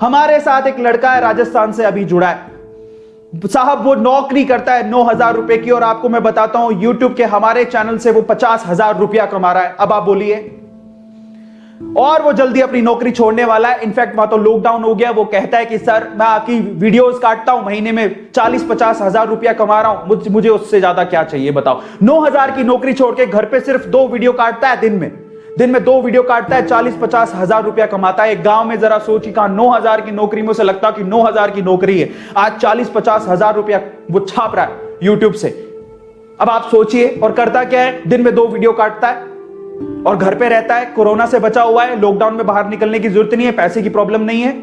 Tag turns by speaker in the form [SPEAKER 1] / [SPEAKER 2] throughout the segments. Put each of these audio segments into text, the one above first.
[SPEAKER 1] हमारे साथ एक लड़का है, राजस्थान से अभी जुड़ा है साहब, वो नौकरी करता है 9,000 रुपए की, और आपको मैं बताता हूं यूट्यूब के हमारे चैनल से वो 50,000 रुपया कमा रहा है। अब आप बोलिए, और वो जल्दी अपनी नौकरी छोड़ने वाला है। इनफैक्ट वहां तो लॉकडाउन हो गया, वो कहता है कि सर मैं आपकी वीडियोस काटता हूं, महीने में 40-50 हजार रुपया कमा रहा हूं, मुझे उससे ज्यादा क्या चाहिए बताओ। 9,000 की नौकरी छोड़ के घर पे सिर्फ 2 वीडियो काटता है, दिन में 2 वीडियो काटता है, 40-50 हजार रुपया कमाता है। एक गांव में जरा सोचिए, कहा 9,000 की नौकरी में उसे लगता कि 9,000 की नौकरी है, आज 40-50 हजार रुपया वो छाप रहा है यूट्यूब से। अब आप सोचिए, और करता क्या है, दिन में 2 वीडियो काटता है और घर पे रहता है, कोरोना से बचा हुआ है, लॉकडाउन में बाहर निकलने की जरूरत नहीं है, पैसे की प्रॉब्लम नहीं है।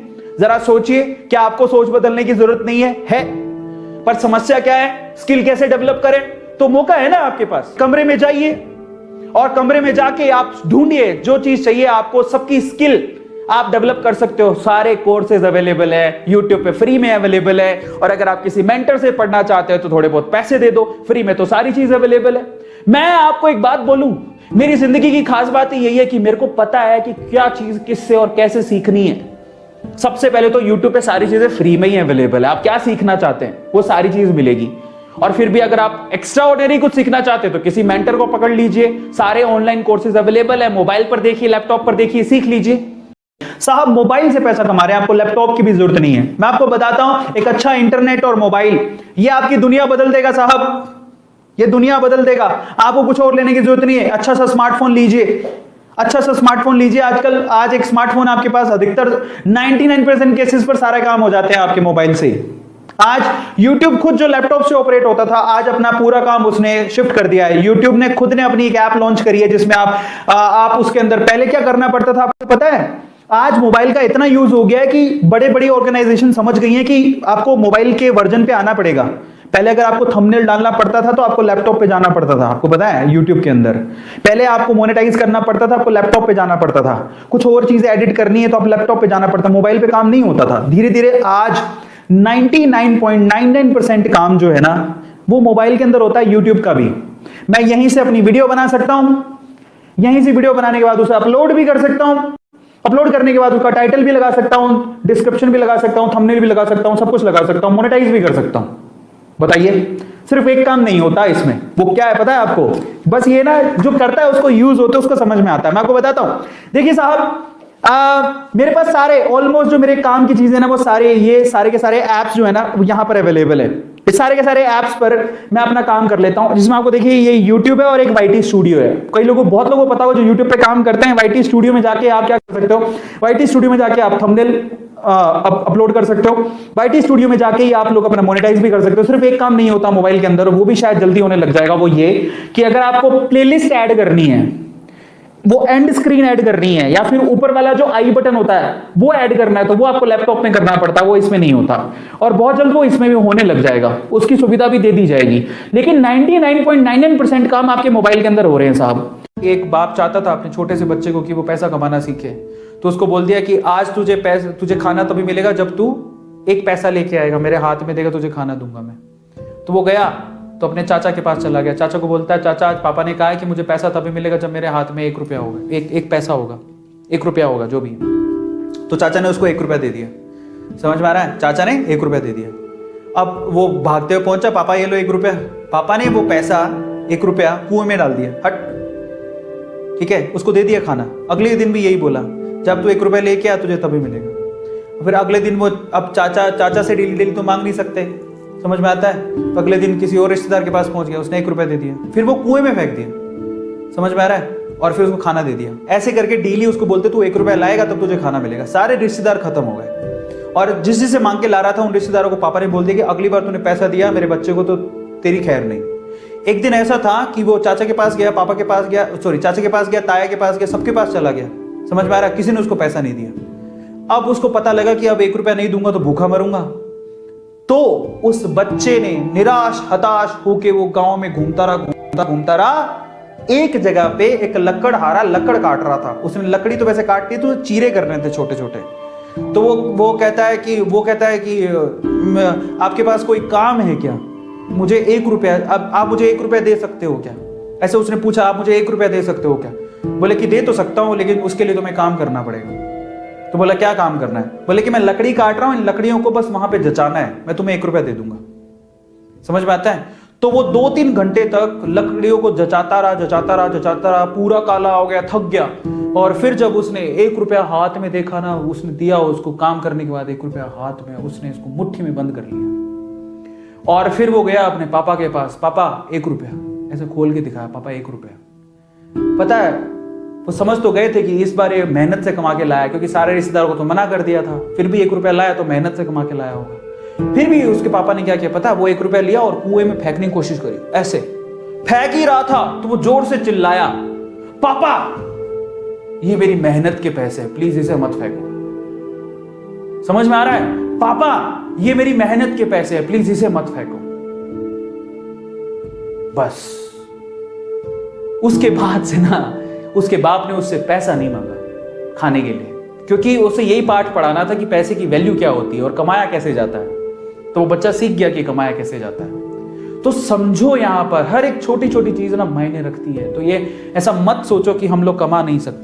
[SPEAKER 1] जरा सोचिए, क्या आपको सोच बदलने की जरूरत नहीं है? पर समस्या क्या है, स्किल कैसे डेवलप करें? तो मौका है ना आपके पास, कमरे में जाइए और कमरे में जाके आप ढूंढिए जो चीज चाहिए आपको, सबकी स्किल आप डेवलप कर सकते हो। सारे कोर्सेज अवेलेबल है यूट्यूब पे, फ्री में अवेलेबल है, और अगर आप किसी मेंटर से पढ़ना चाहते हो तो थोड़े बहुत पैसे दे दो, फ्री में तो सारी चीज अवेलेबल है। मैं आपको एक बात बोलूं, मेरी जिंदगी की खास बात यही है कि मेरे को पता है कि क्या चीज किससे और कैसे सीखनी है। सबसे पहले तो YouTube पे सारी चीजें फ्री में ही अवेलेबल है, आप क्या सीखना चाहते हैं वो सारी चीज मिलेगी। और फिर भी अगर आप एक्स्ट्रा ऑर्डिनरी कुछ सीखना चाहते हैं तो किसी मेंटर को पकड़ लीजिए, सारे ऑनलाइन कोर्सेज अवेलेबल है, मोबाइल पर देखिए, लैपटॉप पर देखिए, सीख लीजिए। साहब मोबाइल से पैसा कमा रहे हैं, आपको लैपटॉप की भी जरूरत नहीं है। मैं आपको बताता हूं, एक अच्छा इंटरनेट और मोबाइल, ये आपकी दुनिया बदल देगा साहब, ये दुनिया बदल देगा। आपको कुछ और लेने की जरूरत नहीं है, अच्छा सा स्मार्टफोन लीजिए, अच्छा सा स्मार्टफोन लीजिए। आज एक स्मार्टफोन आपके पास, अधिकतर 99% केसेस पर सारे काम हो जाते हैं आपके मोबाइल से। आज YouTube खुद जो लैपटॉप से ऑपरेट होता था, आज अपना पूरा काम उसने शिफ्ट कर दिया है। YouTube ने खुद ने अपनी एक ऐप लॉन्च करी है जिसमें आप उसके अंदर, पहले क्या करना पड़ता था आपको पता है? आज मोबाइल का इतना यूज हो गया है कि बड़े बड़ी ऑर्गेनाइजेशन समझ गई है कि आपको मोबाइल के वर्जन पे आना पड़ेगा। पहले अगर आपको थंबनेल डालना पड़ता था तो आपको लैपटॉप पे जाना पड़ता था, आपको पता है YouTube के अंदर। पहले आपको मोनेटाइज करना पड़ता था, आपको लैपटॉप पे जाना पड़ता था। कुछ और चीजें एडिट करनी है तो आप लैपटॉप पे जाना पड़ता, मोबाइल पे काम नहीं होता था। धीरे धीरे आज 99.99% काम जो है ना वो मोबाइल के अंदर होता है, YouTube का भी। मैं यहीं से अपनी वीडियो बना सकता हूं, यहीं से वीडियो बनाने के बाद उसे अपलोड भी कर सकता हूं, अपलोड करने के बाद उसका टाइटल भी लगा सकता हूं, डिस्क्रिप्शन भी लगा सकता हूं, थंबनेल भी लगा सकता हूं, सब कुछ लगा सकता हूं, मोनेटाइज भी कर सकता हूं। बताइए, सिर्फ एक काम नहीं होता इसमें, वो क्या है पता है आपको? बस ये ना, जो करता है उसको यूज होता है, उसको समझ में आता है। मैं आपको बताता हूं, देखिए साहब, मेरे पास सारे ऑलमोस्ट जो मेरे काम की चीजें ना वो सारे, ये सारे के सारे एप्स जो है ना वो यहां पर अवेलेबल है। इस सारे के सारे एप्स पर मैं अपना काम कर लेता हूं, जिसमें आपको देखिए ये YouTube है और एक YT स्टूडियो है। कई लोगों, बहुत लोगों को पता हो जो YouTube पे काम करते हैं, YT स्टूडियो में जाके आप क्या कर सकते हो, YT स्टूडियो में जाके आप थंबनेल अपलोड कर सकते हो, YT स्टूडियो में जाके ही आप लोग अपना मोनेटाइज भी कर सकते हो। सिर्फ एक काम नहीं होता मोबाइल के अंदर, वो भी शायद जल्दी होने लग जाएगा, वो ये कि अगर आपको प्लेलिस्ट ऐड करनी है, वो एंड स्क्रीन ऐड करनी है, या फिर ऊपर वाला जो आई बटन होता है वो ऐड करना है, तो वो आपको लैपटॉप में करना पड़ता है, वो इसमें नहीं होता। और बहुत जल्द वो इसमें भी होने लग जाएगा, उसकी सुविधा भी दे दी जाएगी। लेकिन 99.99% काम आपके मोबाइल के अंदर हो रहे हैं साहब। एक बाप चाहता था अपने छोटे से बच्चे को कि वो पैसा कमाना सीखे, तो उसको बोल दिया कि आज तुझे खाना तभी मिलेगा जब तू एक पैसा लेके आएगा, मेरे हाथ में देगा, तुझे खाना दूंगा मैं। तो वो गया तो अपने चाचा के पास चला गया, चाचा को बोलता है, चाचा आज पापा ने कहा है कि मुझे पैसा तभी मिलेगा जब मेरे हाथ में 1 रुपया होगा, एक पैसा होगा, 1 रुपया होगा जो भी। तो चाचा ने उसको 1 रुपया दे दिया, समझ में आ रहा है? चाचा ने 1 रुपया दे दिया। अब वो भागते हुए पहुंचा, पापा ये लो 1 रुपया। पापा ने वो पैसा 1 रुपया कुएं में डाल दिया, हट, ठीक है, उसको दे दिया खाना। अगले दिन भी यही बोला, जब तू 1 रुपया लेके आ तुझे तभी मिलेगा। फिर अगले दिन वो, अब चाचा से डेली तो मांग नहीं सकते, समझ में आता है? तो अगले दिन किसी और रिश्तेदार के पास पहुंच गया, उसने 1 रुपया दे दिया, फिर वो कुएं में फेंक दिया, समझ में आ रहा है? और फिर उसको खाना दे दिया। ऐसे करके डेली उसको बोलते तू 1 रुपया लाएगा तब तुझे खाना मिलेगा। सारे रिश्तेदार खत्म हो गए, और जिस जिससे मांग के ला रहा था उन रिश्तेदारों को पापा ने बोल दिया कि अगली बार तूने पैसा दिया मेरे बच्चे को तो तेरी खैर नहीं। एक दिन ऐसा था कि वो चाचा के पास गया, पापा के पास गया, सॉरी चाचा के पास गया, ताया के पास गया, सबके पास चला गया, समझ में आ रहा है? किसी ने उसको पैसा नहीं दिया। अब उसको पता लगा कि अब 1 रुपया नहीं दूंगा तो भूखा मरूंगा। तो उस बच्चे ने निराश हताश होके वो गांव में घूमता रहा, एक जगह पे एक लकड़हारा लकड़ काट रहा था। उसने लकड़ी तो वैसे काटती तो चीरे कर रहे थे छोटे छोटे। तो वो कहता है कि आपके पास कोई काम है क्या? मुझे 1 रुपया, अब आप मुझे 1 रुपया दे सकते हो क्या? ऐसे उसने पूछा, आप मुझे 1 रुपया दे सकते हो क्या? बोले कि दे तो सकता हूं लेकिन उसके लिए तो मैं काम करना पड़ेगा। तो बोला क्या काम करना है? बोले कि मैं लकड़ी काट रहा हूं, इन लकड़ियों को बस वहां पे जचाना है, मैं तुम्हें 1 रुपया दे दूंगा। समझ में आता है? तो वो 2-3 घंटे तक लकड़ियों को जचाता रहा, पूरा काला हो गया, थक गया। और फिर जब उसने 1 रुपया हाथ में देखा ना, उसने दिया उसको काम करने के बाद 1 रुपया हाथ में, उसने इसको मुट्ठी में बंद कर लिया। और फिर वो गया अपने पापा के पास, पापा 1 रुपया, ऐसे खोल के दिखाया, पापा 1 रुपया। पता है वो समझ तो गए थे कि इस बार ये मेहनत से कमा के लाया, क्योंकि सारे रिश्तेदारों को तो मना कर दिया था, फिर भी 1 रुपया लाया तो मेहनत से कमा के लाया होगा। फिर भी उसके पापा ने क्या किया पता, वो 1 रुपया लिया और कुएं में फेंकने की कोशिश करी। ऐसे फेंक ही रहा था तो वो जोर से चिल्लाया, पापा ये मेरी मेहनत के पैसे हैं, प्लीज इसे मत फेंको। समझ में आ रहा है? पापा ये मेरी मेहनत के पैसे हैं, प्लीज इसे मत फेंको। बस उसके बाद से ना उसके बाप ने उससे पैसा नहीं मांगा खाने के लिए, क्योंकि उसे यही पाठ पढ़ाना था कि पैसे की वैल्यू क्या होती है और कमाया कैसे जाता है। तो वो बच्चा सीख गया कि कमाया कैसे जाता है। तो समझो यहां पर हर एक छोटी छोटी चीज ना मायने रखती है। तो ये ऐसा मत सोचो कि हम लोग कमा नहीं सकते।